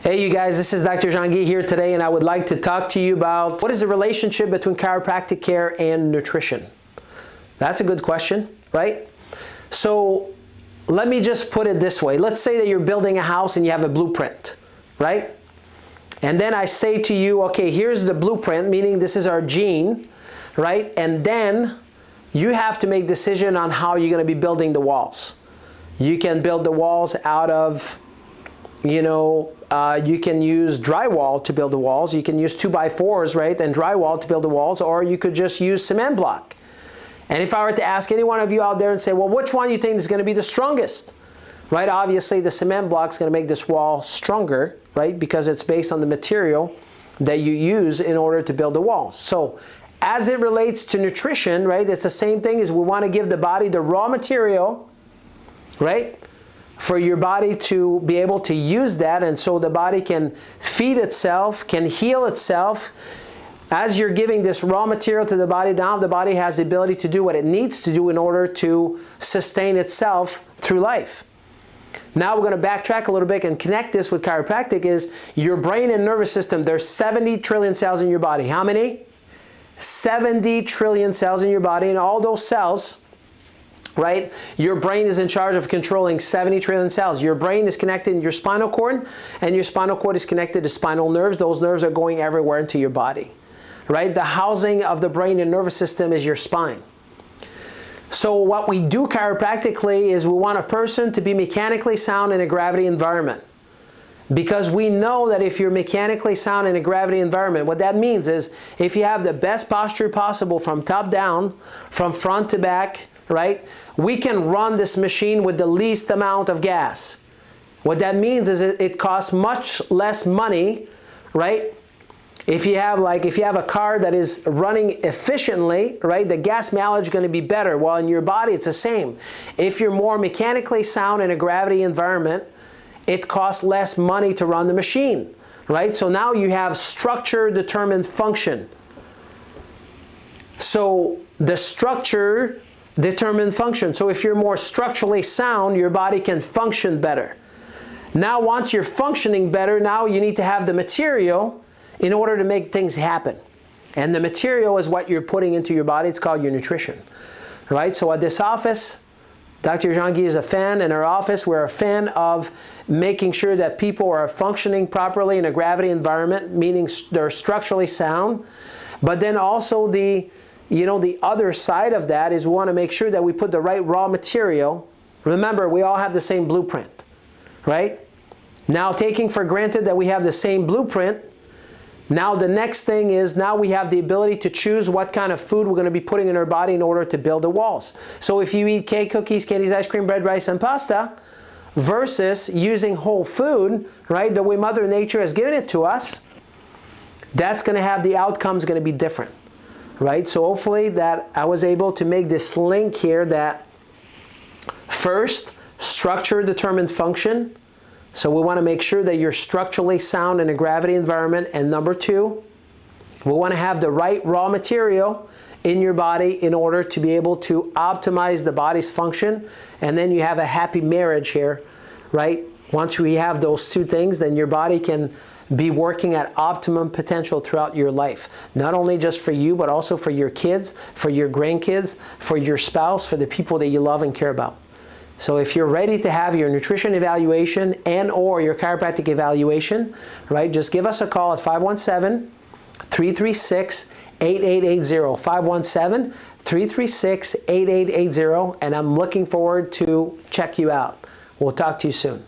Hey you guys, this is Dr. Jean-Guy here today, and I would like to talk to you about what is the relationship between chiropractic care and nutrition. That's a good question, right? So let me just put it this way. Let's say that you're building a house and you have a blueprint, right? And then I say to you, okay, here's the blueprint, meaning this is our gene, right? And then you have to make a decision on how you're going to be building the walls. You can build the walls out of, you can use drywall to build the walls. You can use 2x4s, right, and drywall to build the walls, or you could just use cement block. And if I were to ask any one of you out there and say, well, which one do you think is going to be the strongest? Right, obviously the cement block is going to make this wall stronger, right, because it's based on the material that you use in order to build the walls. So as it relates to nutrition, right, it's the same thing. As we want to give the body the raw material, right, for your body to be able to use that, and so the body can feed itself, can heal itself. As you're giving this raw material to the body, now the body has the ability to do what it needs to do in order to sustain itself through life. Now we're going to backtrack a little bit and connect this with chiropractic. Is your brain and nervous system. There's 70 trillion cells in your body. How many? 70 trillion cells in your body, and all those cells, right? Your brain is in charge of controlling 70 trillion cells. Your brain is connected in your spinal cord, and your spinal cord is connected to spinal nerves. Those nerves are going everywhere into your body, right? The housing of the brain and nervous system is your spine. So what we do chiropractically is we want a person to be mechanically sound in a gravity environment. Because we know that if you're mechanically sound in a gravity environment, what that means is if you have the best posture possible from top down, from front to back, right? We can run this machine with the least amount of gas. What that means is it costs much less money, right? If you have a car that is running efficiently, right, the gas mileage is going to be better. Well, in your body, it's the same. If you're more mechanically sound in a gravity environment, it costs less money to run the machine, right? So now you have structure determined function. So the structure determined function. So if you're more structurally sound, your body can function better. Now, once you're functioning better, now you need to have the material in order to make things happen. And the material is what you're putting into your body. It's called your nutrition, right? So at this office, Dr. Jean-Guy is a fan. In our office, we're a fan of making sure that people are functioning properly in a gravity environment, meaning they're structurally sound. But then also the other side of that is we want to make sure that we put the right raw material. Remember, we all have the same blueprint, right? Now, taking for granted that we have the same blueprint, now the next thing is now we have the ability to choose what kind of food we're going to be putting in our body in order to build the walls. So if you eat cake, cookies, candies, ice cream, bread, rice, and pasta, versus using whole food, right, the way Mother Nature has given it to us, that's going to have the outcomes going to be different, right? So hopefully that I was able to make this link here that first, structure determined function. So we want to make sure that you're structurally sound in a gravity environment. And number two, we want to have the right raw material in your body in order to be able to optimize the body's function. And then you have a happy marriage here, right? Once we have those two things, then your body can be working at optimum potential throughout your life. Not only just for you, but also for your kids, for your grandkids, for your spouse, for the people that you love and care about. So if you're ready to have your nutrition evaluation and or your chiropractic evaluation, right, just give us a call at 517-336-8880, 517-336-8880, and I'm looking forward to check you out. We'll talk to you soon.